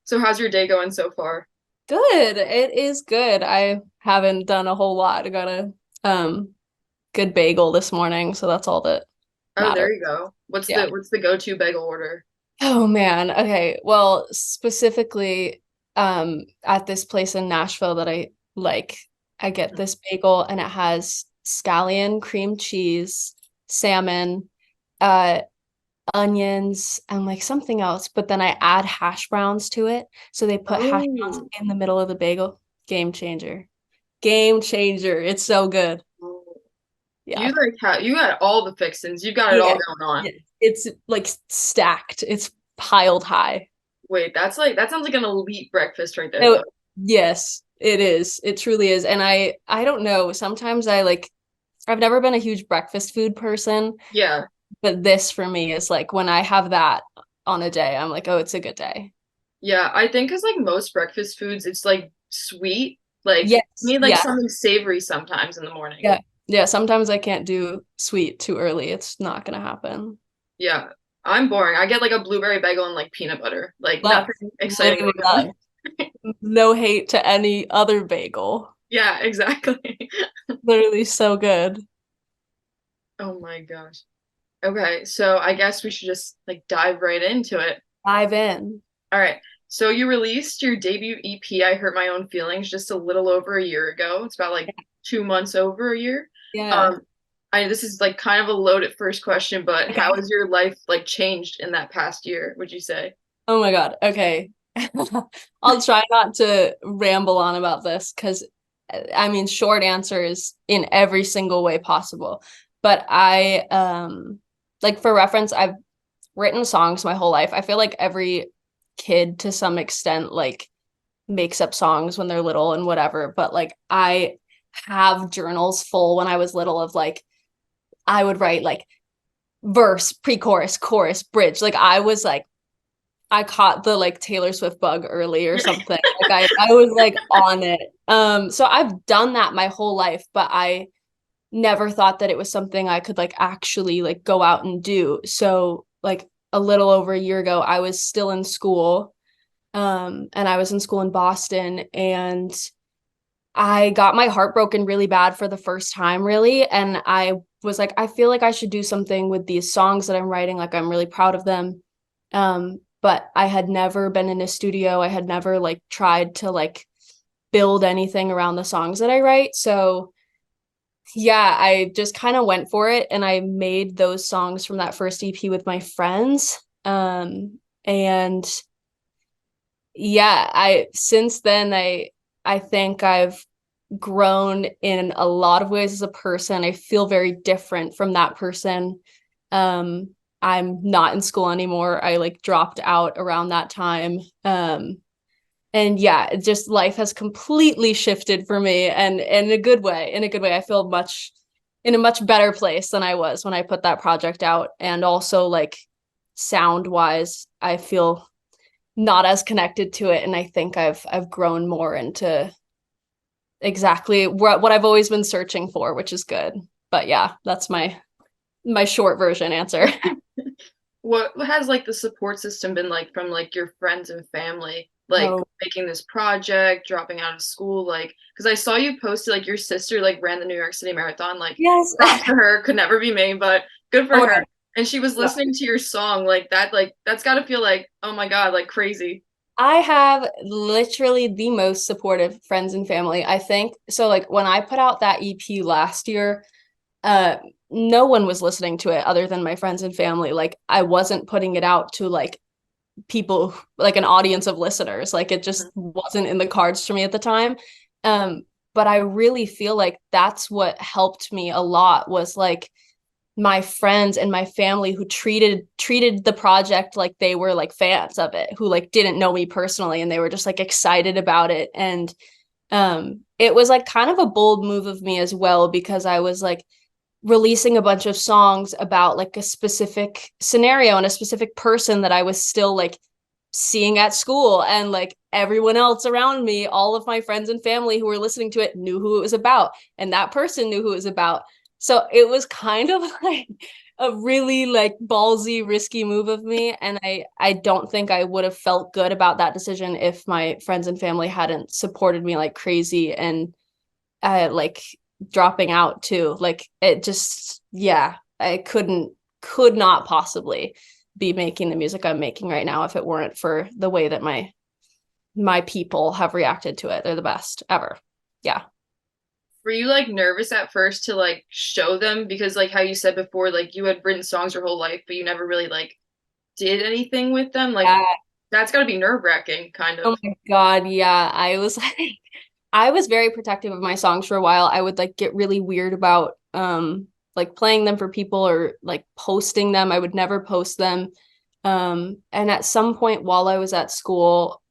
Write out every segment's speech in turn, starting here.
So how's your day going so far? Good. It is good. I haven't done a whole lot. I got a um good bagel this morning, so that's all that Oh, matters. there you go. What's Yeah. the go-to bagel order? Oh man. Okay. Well, specifically at this place in Nashville that I like, I get this bagel and it has scallion, cream cheese, salmon, uh onions, and like something else, but then I add hash browns to it. So they put hash browns Oh. in the middle of the bagel. Game changer. Game changer. It's so good. You Yeah. like you got all the fixins. You got it all Yeah. going on. Yeah. It's like stacked. It's piled high. Wait, that sounds like an elite breakfast right there No, though. yes, it is. It truly is. And I don't know. Sometimes I've never been a huge breakfast food person, Yeah. but this for me is like when I have that on a day, I'm like, oh, it's a good day. Yeah, I think 'cause like most breakfast foods, it's like sweet. Like Yes. you need like Yeah. something savory sometimes in the morning. Yeah. Yeah. Sometimes I can't do sweet too early. It's not gonna happen. Yeah. I'm boring. I get like a blueberry bagel and like peanut butter. Like Love. nothing exciting Literally about love. it. No hate to any other bagel. Yeah, exactly. Literally so good. Oh my gosh. Okay, so I guess we should just like dive right into it. Dive in. All right. So you released your debut EP, I Hurt My Own Feelings, just a little over a year ago. It's about like 2 months over a year. Yeah. Um, I this is like kind of a loaded first question, but how Okay. has your life like changed in that past year, would you say? Oh my God. Okay. I'll try not to ramble on about this because I mean, short answer is in every single way possible. But like for reference, I've written songs my whole life. I feel like every kid to some extent like makes up songs when they're little and whatever, but like I have journals full when I was little of like I would write like verse, pre-chorus, chorus, bridge. Like I was like I caught the like Taylor Swift bug early or something. Like I was like on it. So I've done that my whole life, but I never thought that it was something I could like actually like go out and do. So like a little over a year ago, I was still in school. And I was in school in Boston and I got my heart broken really bad for the first time, really. And I was like, I feel like I should do something with these songs that I'm writing. Like, I'm really proud of them. But I had never been in a studio. I had never like tried to like build anything around the songs that I write. So, yeah, I just kind of went for it and I made those songs from that first EP with my friends. And yeah, I since then I think I've grown in a lot of ways as a person. I feel very different from that person. Um, I'm not in school anymore. I like dropped out around that time. And yeah, it just life has completely shifted for me and in a good way. In a good way. I feel much in a much better place than I was when I put that project out. And also like sound wise, I feel not as connected to it. And I think I've grown more into exactly what I've always been searching for, which is good. But yeah, that's my short version answer. What has like the support system been like from like your friends and family, like Oh, making this project, dropping out of school, like because I saw you posted like your sister like ran the New York City Marathon, like yes. props to her, could never be me, but good for Oh my her. God. And she was No. listening to your song like that's got to feel like oh my God, like crazy. I have literally the most supportive friends and family. I think so like when I put out that EP last year, uh no one was listening to it other than my friends and family. Like I wasn't putting it out to like people like an audience of listeners. Like it just wasn't in the cards for me at the time. Um, but I really feel like that's what helped me a lot was like my friends and my family who treated the project like they were like fans of it, who like didn't know me personally and they were just like excited about it. And it was like kind of a bold move of me as well because I was like releasing a bunch of songs about like a specific scenario and a specific person that I was still like seeing at school and like everyone else around me, all of my friends and family who were listening to it knew who it was about and that person knew who it was about. So it was kind of like a really like ballsy, risky move of me. And I don't think I would have felt good about that decision if my friends and family hadn't supported me like crazy and like dropping out too. Like it just, yeah, I could not possibly be making the music I'm making right now if it weren't for the way that my people have reacted to it. They're the best ever. Yeah. Were you like nervous at first to like show them? Because like how you said before, like you had written songs your whole life, but you never really like did anything with them. Like Uh, that's gotta be nerve-wracking, kind oh of. my God, yeah. I was like I was very protective of my songs for a while. I would like get really weird about like playing them for people or like posting them. I would never post them. And at some point while I was at school,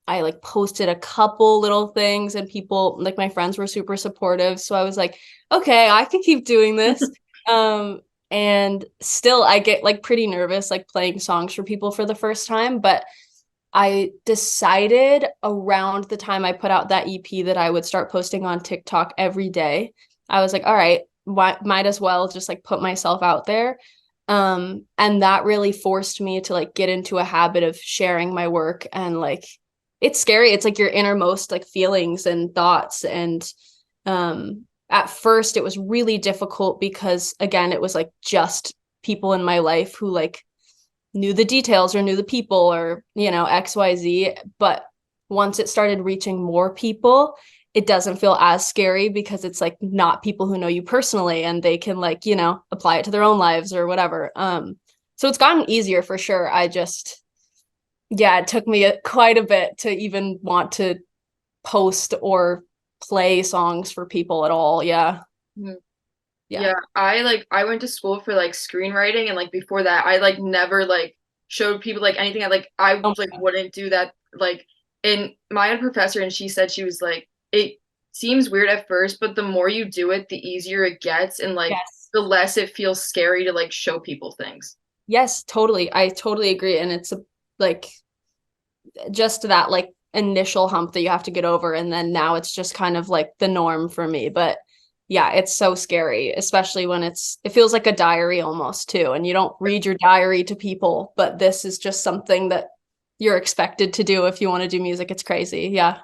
I like posted a couple little things and people like my friends were super supportive. So I was like, okay, I can keep doing this. Um, and still I get like pretty nervous like playing songs for people for the first time, but I decided around the time I put out that EP that I would start posting on TikTok every day. I was like, all right, might as well just like put myself out there. And that really forced me to like get into a habit of sharing my work and like it's scary. It's like your innermost like feelings and thoughts. And at first it was really difficult because again, it was like just people in my life who like knew the details or knew the people or, you know, XYZ. But once it started reaching more people, it doesn't feel as scary because it's like not people who know you personally and they can like, you know, apply it to their own lives or whatever. So it's gotten easier for sure. I just, yeah, it took me quite a bit to even want to post or play songs for people at all. Yeah. Mhm. Yeah. Yeah, I went to school for like screenwriting and like before that I like never like showed people like anything. I Oh like my God. wouldn't do that like and my had a professor and she said she was like it seems weird at first, but the more you do it, the easier it gets and like Yes. the less it feels scary to like show people things. Yes, totally. I totally agree. And it's like just that like initial hump that you have to get over and then now it's just kind of like the norm for me, but yeah, it's so scary, especially when it feels like a diary almost too, and you don't read your diary to people, but this is just something that you're expected to do if you want to do music. It's crazy. Yeah.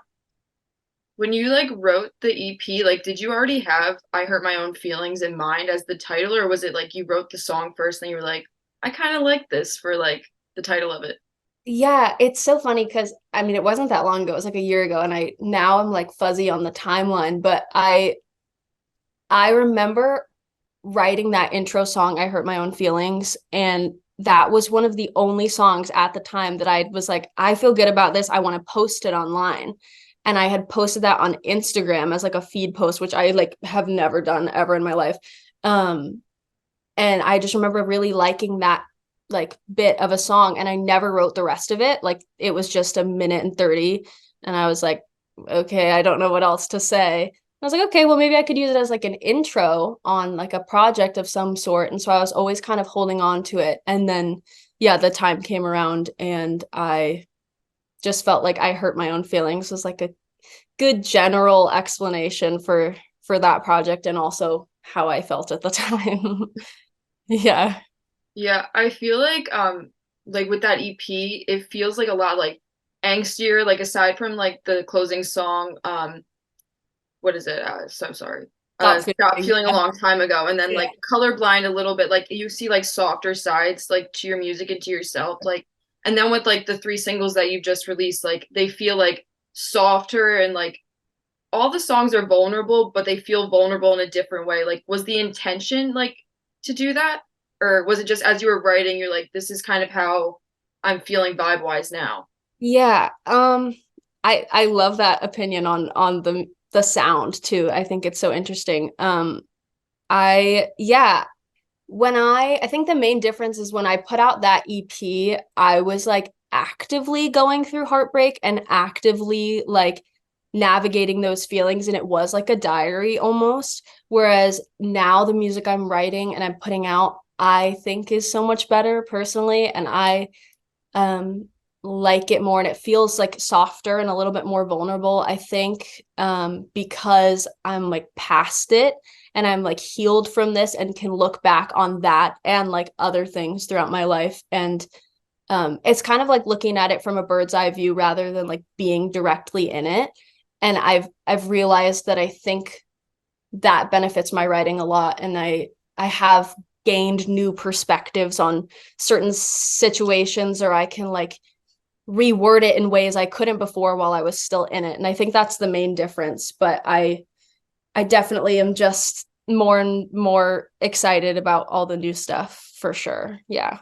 When you like wrote the EP, like did you already have I Hurt My Own Feelings in mind as the title or was it like you wrote the song first and you were like I kind of like this for like the title of it? Yeah, it's so funny because I mean it wasn't that long ago. It was like a year ago and I now I'm like fuzzy on the timeline, but I remember writing that intro song, I Hurt My Own Feelings. And that was one of the only songs at the time that I was like, I feel good about this. I want to post it online. And I had posted that on Instagram as like a feed post, which I like have never done ever in my life. Um, and I just remember really liking that like bit of a song and I never wrote the rest of it. Like it was just a minute and 30. And I was like, okay, I don't know what else to say. I was like, okay, well, maybe I could use it as like an intro on like a project of some sort. And so I was always kind of holding on to it. And then, yeah, the time came around and I just felt like I hurt my own feelings was like a good general explanation for that project and also how I felt at the time. Yeah. Yeah, I feel like with that EP, it feels like a lot like angstier, like aside from like the closing song, what is it? So sorry. Stop Stop feeling. feeling a long time ago. And then Yeah. like colorblind a little bit, like you see like softer sides like to your music and to yourself. Like and then with like the three singles that you've just released, like they feel like softer and like all the songs are vulnerable, but they feel vulnerable in a different way. Like, was the intention like to do that? Or was it just as you were writing, you're like, this is kind of how I'm feeling vibe wise now? Yeah. I love that opinion on the sound too. I think it's so interesting. I yeah, when I think the main difference is when I put out that EP, I was like actively going through heartbreak and actively like navigating those feelings and it was like a diary almost. Whereas now the music I'm writing and I'm putting out, I think is so much better personally and I um like it more and it feels like softer and a little bit more vulnerable I think because I'm like past it and I'm like healed from this and can look back on that and like other things throughout my life. And it's kind of like looking at it from a bird's eye view rather than like being directly in it. And I've realized that I think that benefits my writing a lot, and I have gained new perspectives on certain situations, or I can like reword it in ways I couldn't before while I was still in it. And I think that's the main difference. But I definitely am just more and more excited about all the new stuff for sure. Yeah.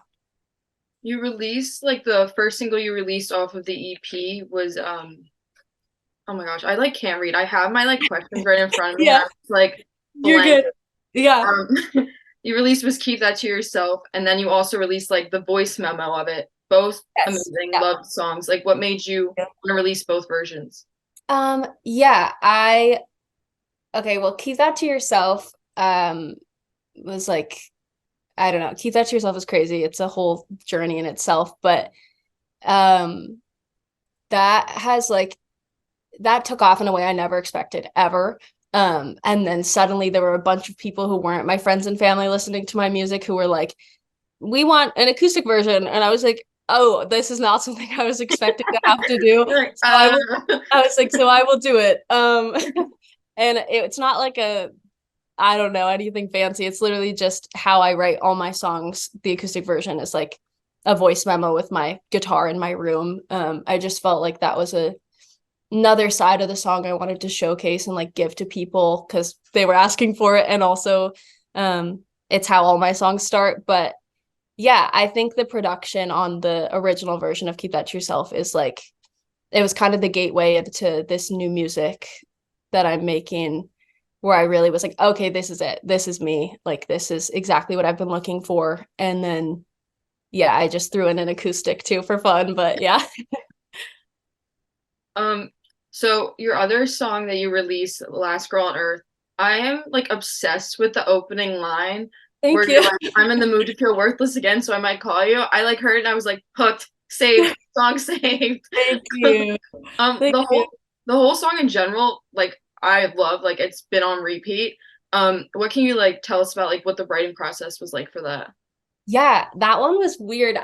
You released like the first single you released off of the EP was oh my gosh, I like can't read. I have my like questions right in front of me and Yeah, I'm just like you're blank. good. Yeah. Um you released was Keep That to Yourself, and then you also released like the voice memo of it. Both Yes. amazing, Yeah. loved songs. Like what made you want to release both versions? Yeah, I okay, well, keep that to yourself. Was like, I don't know, keep that to yourself is crazy. It's a whole journey in itself, but um that has like that took off in a way I never expected ever. And then suddenly there were a bunch of people who weren't my friends and family listening to my music who were like, we want an acoustic version. And I was like, oh, this is not something I was expecting to have to do. Like, So I was like, so I will do it. And it's not like a, I don't know, anything fancy. It's literally just how I write all my songs. The acoustic version is like a voice memo with my guitar in my room. I just felt like that was another side of the song I wanted to showcase and like give to people because they were asking for it. And also, it's how all my songs start. But yeah, I think the production on the original version of Keep That to Yourself is like, it was kind of the gateway into this new music that I'm making, where I really was like, okay, this is it. This is me. Like, this is exactly what I've been looking for. And then, yeah, I just threw in an acoustic too for fun. But yeah. um, so your other song that you released, Last Girl on Earth, I am like obsessed with the opening line Thank where you. you're like, I'm in the mood to feel worthless again, so I might call you. I like heard it and I was like, hooked, saved, song saved. Thank you. Thank The you. whole song in general, like I love, like it's been on repeat. What can you like tell us about like what the writing process was like for that? Yeah, that one was weird.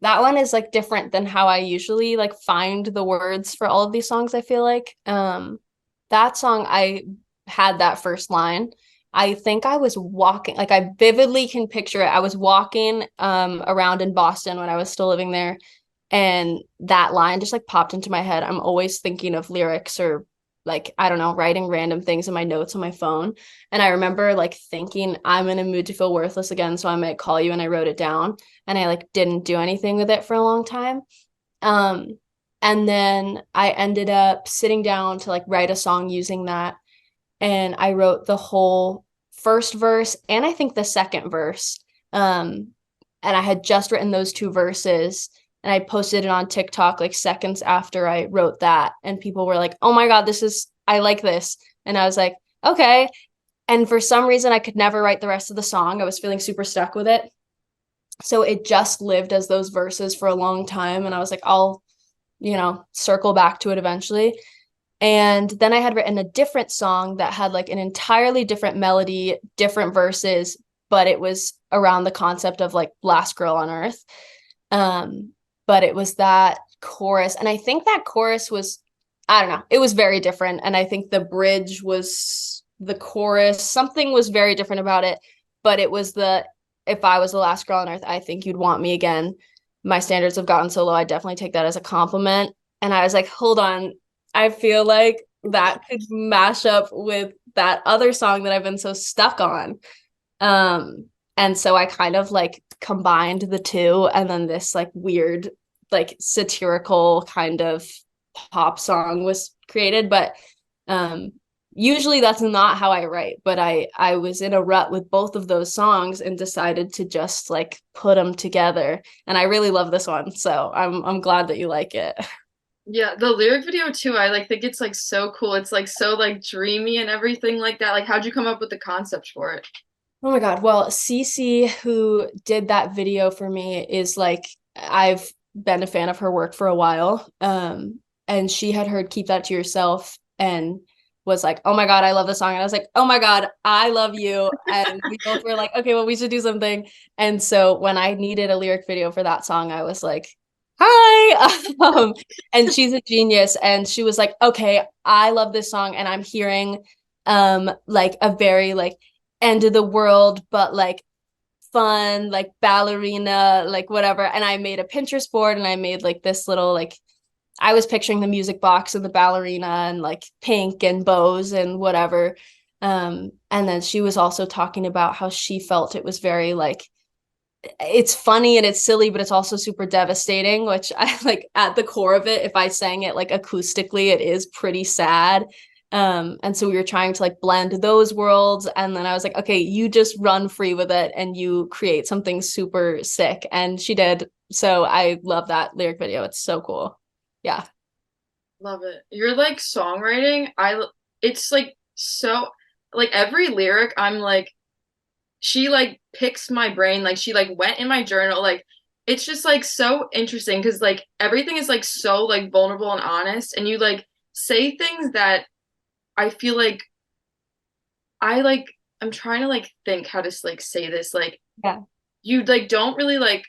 That one is like different than how I usually like find the words for all of these songs, I feel like. That song I had that first line. I think I was walking, like I vividly can picture it. I was walking around in Boston when I was still living there, and that line just like popped into my head. I'm always thinking of lyrics or like I don't know, writing random things in my notes on my phone. And I remember like thinking I'm in a mood to feel worthless again, so I might call you, and I wrote it down and I like didn't do anything with it for a long time. Um and then I ended up sitting down to like write a song using that, and I wrote the whole first verse and I think the second verse. And I had just written those two verses, and I posted it on TikTok like seconds after I wrote that, and people were like, "Oh my God, I like this." And I was like, "Okay." And for some reason I could never write the rest of the song. I was feeling super stuck with it. So it just lived as those verses for a long time, and I was like, I'll, circle back to it eventually. And then I had written a different song that had like an entirely different melody, different verses, but it was around the concept of like last girl on earth. Um, but it was that chorus. And I think that chorus was, I don't know, it was very different. And I think the bridge was the chorus. Something was very different about it. But it was the, if I was the last girl on earth, I think you'd want me again. My standards have gotten so low. I definitely take that as a compliment. And I was like, hold on. I feel like that could mash up with that other song that I've been so stuck on. And so I kind of like combined the two, and then this like weird, like satirical kind of pop song was created. But um usually that's not how I write, but I was in a rut with both of those songs and decided to just like put them together. And I really love this one. So I'm glad that you like it. Yeah, the lyric video too, I like think it's like so cool. It's like so like dreamy and everything like that. Like how'd you come up with the concept for it? Oh my God. Well, Cece, who did that video for me, is like, I've been a fan of her work for a while. And she had heard Keep That to Yourself. And was like, oh my God, I love this song. And I was like, oh my God, I love you. And we both were like, okay, well, we should do something. And so when I needed a lyric video for that song, I was like, hi. And she's a genius. And she was like, okay, I love this song. And I'm hearing like a very like end of the world, but like fun, like ballerina, like whatever. And I made a Pinterest board and I made like this little like I was picturing the music box of the ballerina and like pink and bows and whatever. And then she was also talking about how she felt it was very like it's funny and it's silly, but it's also super devastating, which I like at the core of it, if I sang it like acoustically, it is pretty sad. And so we were trying to like blend those worlds. And then I was like, okay, you just run free with it and you create something super sick. And she did. So I love that lyric video. It's so cool. Yeah. Love it. You're like songwriting. It's like so like every lyric I'm like she like picks my brain like she like went in my journal like it's just like so interesting because like everything is like so like vulnerable and honest and you like say things that I feel like I like I'm trying to like think how to like say this like Yeah. you like don't really like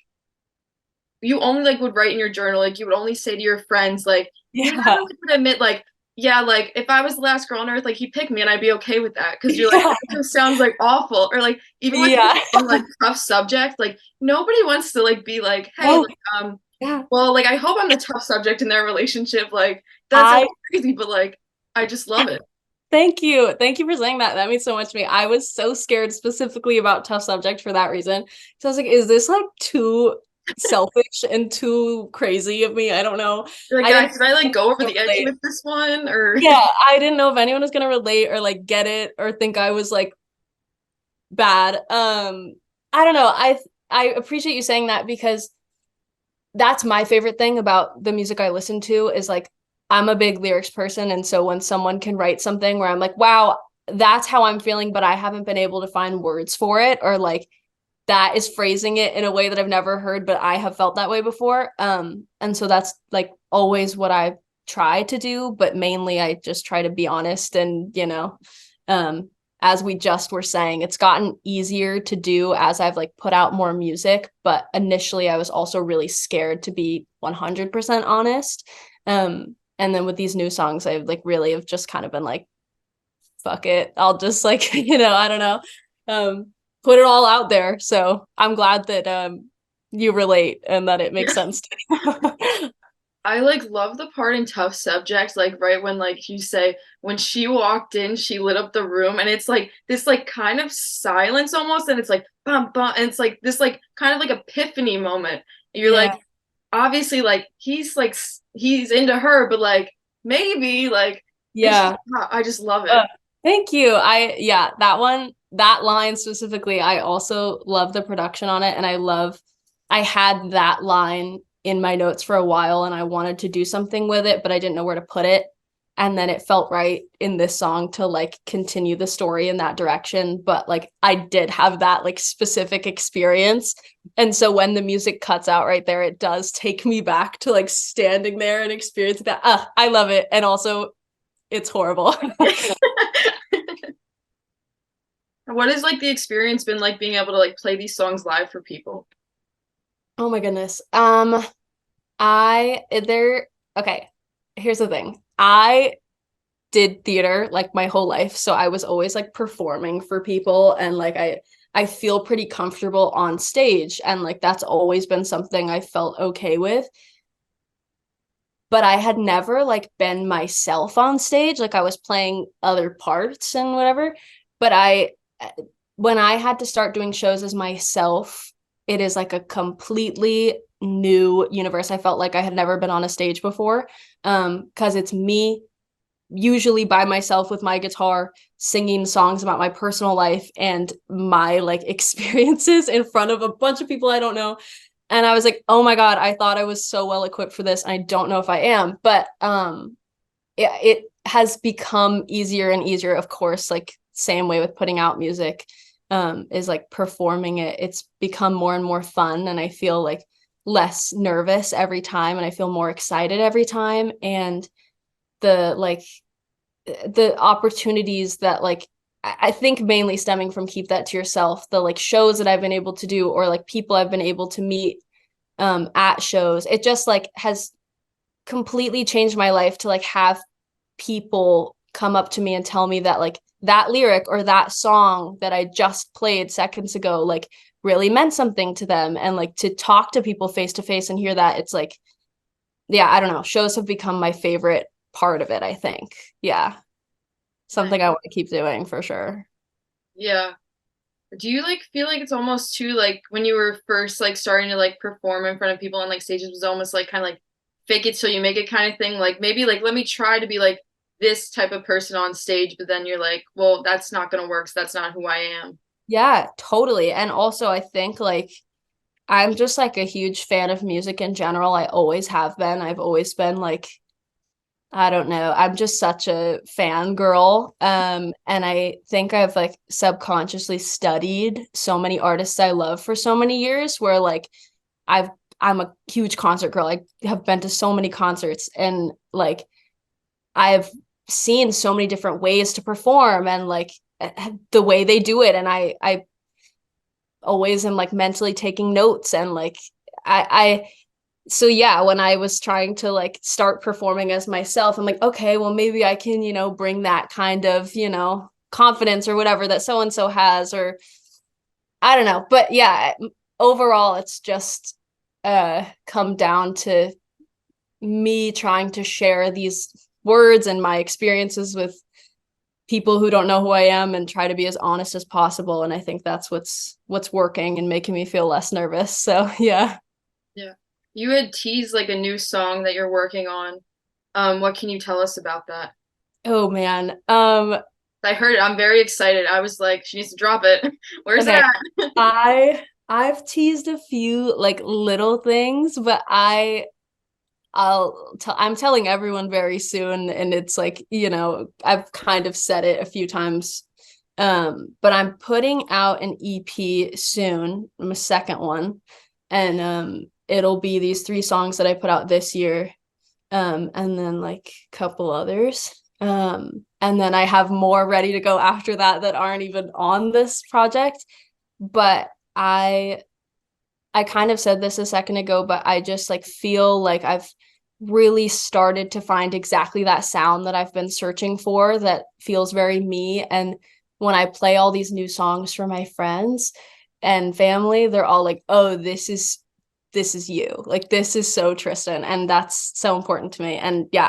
you only like would write in your journal like you would only say to your friends like you never Yeah. like, would admit like yeah like if I was the last girl on earth like he picked me and I'd be okay with that because you're like Yeah. it just sounds like awful or like even with Yeah. like tough subject like nobody wants to like be like hey Oh, like yeah. well like I hope I'm the tough subject in their relationship like that sounds I crazy but like I just love it. thank you. Thank you for saying that. That means so much to me. I was so scared specifically about tough subject for that reason. So I was like, is this like too selfish and too crazy of me? I don't know. You're like I didn't did I like know go if over anyone the edge relate. with this one or Yeah, I didn't know if anyone was gonna relate or like get it or think I was like bad. I don't know. I appreciate you saying that because that's my favorite thing about the music I listen to is like I'm a big lyrics person and so when someone can write something where I'm like wow that's how I'm feeling but I haven't been able to find words for it or like that is phrasing it in a way that I've never heard but I have felt that way before and so that's like always what I try to do but mainly I just try to be honest and um as we just were saying, it's gotten easier to do as I've like put out more music. But initially, I was also really scared to be 100% honest. And then with these new songs, I've like really have just kind of been like, fuck it. I'll just like, I don't know, put it all out there. So I'm glad that you relate and that it makes sense to you. I like love the part in Tough Subject, like right when like you say when she walked in, she lit up the room, and it's like this like kind of silence almost, and it's like bum bum, and it's like this like kind of like epiphany moment. And you're like Yeah. obviously like he's into her, but like maybe like it's just, Yeah. I just love it. Uh, Thank you. Yeah, that one, that line specifically, I also love the production on it. And I had that line in my notes for a while and I wanted to do something with it, but I didn't know where to put it. And then it felt right in this song to like continue the story in that direction. But like I did have that like specific experience. And so when the music cuts out right there, it does take me back to like standing there and experiencing that. I love it. And also it's horrible. What has like the experience been like being able to like play these songs live for people? Oh my goodness. There okay, here's the thing. I did theater like my whole life, so I was always like performing for people and like I feel pretty comfortable on stage and like that's always been something I felt okay with. But I had never like been myself on stage, like I was playing other parts and whatever. But when I had to start doing shows as myself, it is like a completely new universe. I felt like I had never been on a stage before. Because it's me usually by myself with my guitar singing songs about my personal life and my like experiences in front of a bunch of people I don't know. And I was like, oh my God, I thought I was so well equipped for this. And I don't know if I am. But it has become easier and easier, of course, like same way with putting out music, is like performing it. It's become more and more fun. And I feel like less nervous every time and I feel more excited every time. And the like the opportunities that like I think mainly stemming from Keep That to Yourself, the like shows that I've been able to do or like people I've been able to meet at shows. It just like has completely changed my life to like have people come up to me and tell me that like that lyric or that song that I just played seconds ago like really meant something to them, and like to talk to people face to face and hear that, it's like, yeah, I don't know, shows have become my favorite part of it, I think. Yeah, Nice. something I want to keep doing for sure. Yeah. Do you like feel like it's almost too like when you were first like starting to like perform in front of people on like stages was almost like kind of like fake it till you make it kind of thing? Like maybe like let me try to be like this type of person on stage, but then you're like, well, that's not gonna work, so that's not who I am. Yeah, totally. And also I think like I'm just like a huge fan of music in general. I always have been. I've always been like, I don't know. I'm just such a fangirl. And I think I've like subconsciously studied so many artists I love for so many years where like I've I'm a huge concert girl. I have been to so many concerts, and like I've seen so many different ways to perform and like the way they do it. And I always am like mentally taking notes and like I so yeah, when I was trying to like start performing as myself, I'm like, okay, well maybe I can, bring that kind of, confidence or whatever that so and so has, or I don't know. But yeah, overall it's just come down to me trying to share these words and my experiences with people who don't know who I am and try to be as honest as possible. And I think that's what's working and making me feel less nervous. So yeah. Yeah. You had teased like a new song that you're working on. What can you tell us about that? Oh man. I heard it. I'm very excited. I was like, she needs to drop it. Where's it Okay. at? I've teased a few like little things, but I'm telling everyone very soon, and it's like, I've kind of said it a few times. But I'm putting out an EP soon. I'm a second one. And it'll be these three songs that I put out this year. And then like a couple others. And then I have more ready to go after that aren't even on this project. But I kind of said this a second ago, but I just like feel like I've really started to find exactly that sound that I've been searching for that feels very me. And when I play all these new songs for my friends and family, they're all like, "Oh, this is you. Like this is so Tristan." And that's so important to me. And yeah,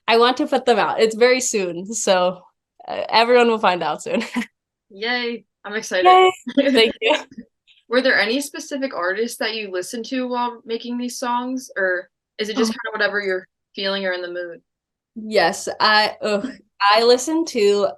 I want to put them out. It's very soon. So everyone will find out soon. Yay. I'm excited. Yay. Thank you. Were there any specific artists that you listened to while making these songs, or is it just kind of whatever you're feeling or in the mood? Yes, I listen to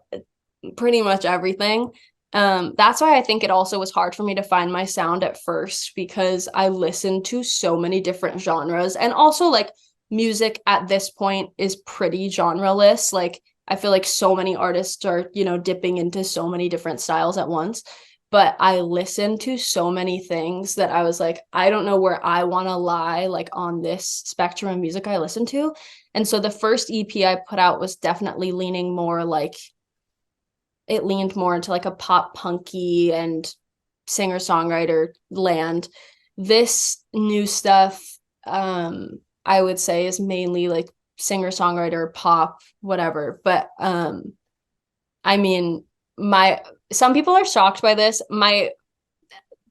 pretty much everything. That's why I think it also was hard for me to find my sound at first, because I listened to so many different genres, and also like music at this point is pretty genreless. Like I feel like so many artists are, dipping into so many different styles at once. But I listened to so many things that I was like, I don't know where I want to lie, like on this spectrum of music I listen to. And so the first EP I put out was definitely leaning more like it leaned more into like a pop punky and singer-songwriter land. This new stuff, I would say is mainly like singer-songwriter, pop, whatever. But I mean, my some people are shocked by this.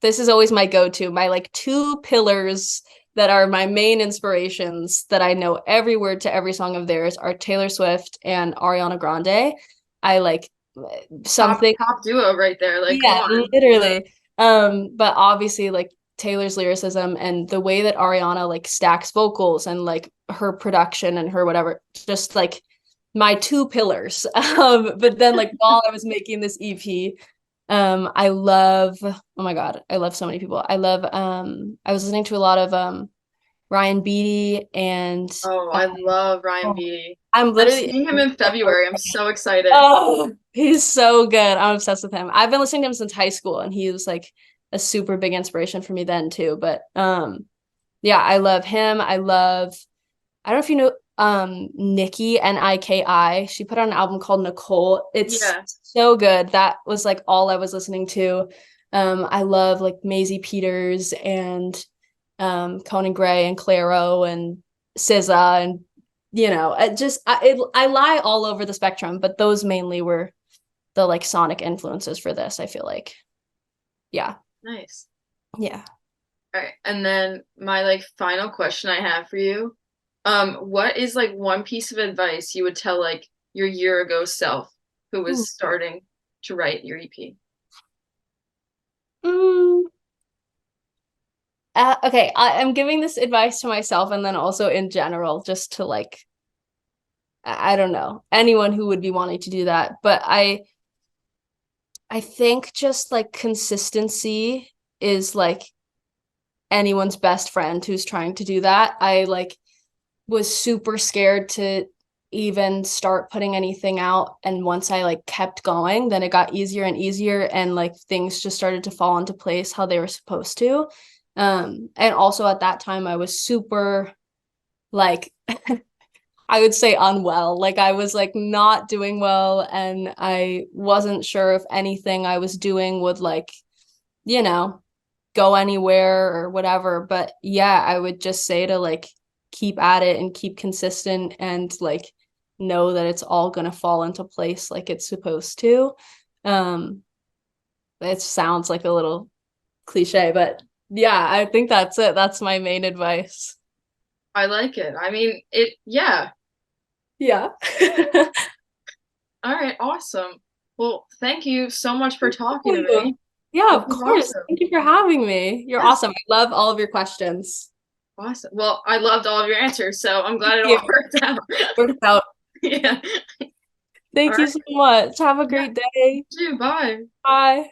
This is always my go-to. My like two pillars that are my main inspirations that I know every word to every song of theirs are Taylor Swift and Ariana Grande. I like Top something, top duo right there. Like, come yeah, on. literally. But obviously like Taylor's lyricism and the way that Ariana like stacks vocals and like her production and her whatever, just like my two pillars. But then like while I was making this EP, I love, oh my God, I love so many people. I was listening to a lot of Ryan Beatty and Oh, I love Ryan oh, Beatty. I'm I'm literally seeing him in February. I'm so excited. oh, he's so good. I'm obsessed with him. I've been listening to him since high school, and he was like a super big inspiration for me then too. But yeah, I love him. I don't know if you know Nikki, Niki. She put out an album called Nicole. It's Yeah. so good. That was like all I was listening to. I love like Maisie Peters and Conan Gray and Clairo and SZA and I lie all over the spectrum, but those mainly were the like sonic influences for this, I feel like. Yeah. Nice. Yeah. All right. And then my like final question I have for you. What is like one piece of advice you would tell like your year ago self who Hmm. was starting to write your EP? Mm. Okay, I'm giving this advice to myself and then also in general, just to like, I don't know, anyone who would be wanting to do that. But I think just like consistency is like anyone's best friend who's trying to do that. I like was super scared to even start putting anything out. And once I like kept going, then it got easier and easier and like things just started to fall into place how they were supposed to. And also at that time I was super like I would say unwell. Like I was like not doing well and I wasn't sure if anything I was doing would like, you know, go anywhere or whatever. But yeah, I would just say to like keep at it and keep consistent and like know that it's all gonna fall into place like it's supposed to. Um, it sounds like a little cliche, but yeah, I think that's it. That's my main advice. I like it. I mean, yeah. Yeah. All right, awesome. Well, thank you so much for talking to You. me. Yeah, This of was course. awesome. Thank you for having me. You're Yes, awesome. I love all of your questions. awesome. Well, I loved all of your answers, so I'm glad Thank it all you. worked out. Worked out. Yeah. All Thank you right. so much. Have a Yeah, great day. you too. Bye. Bye.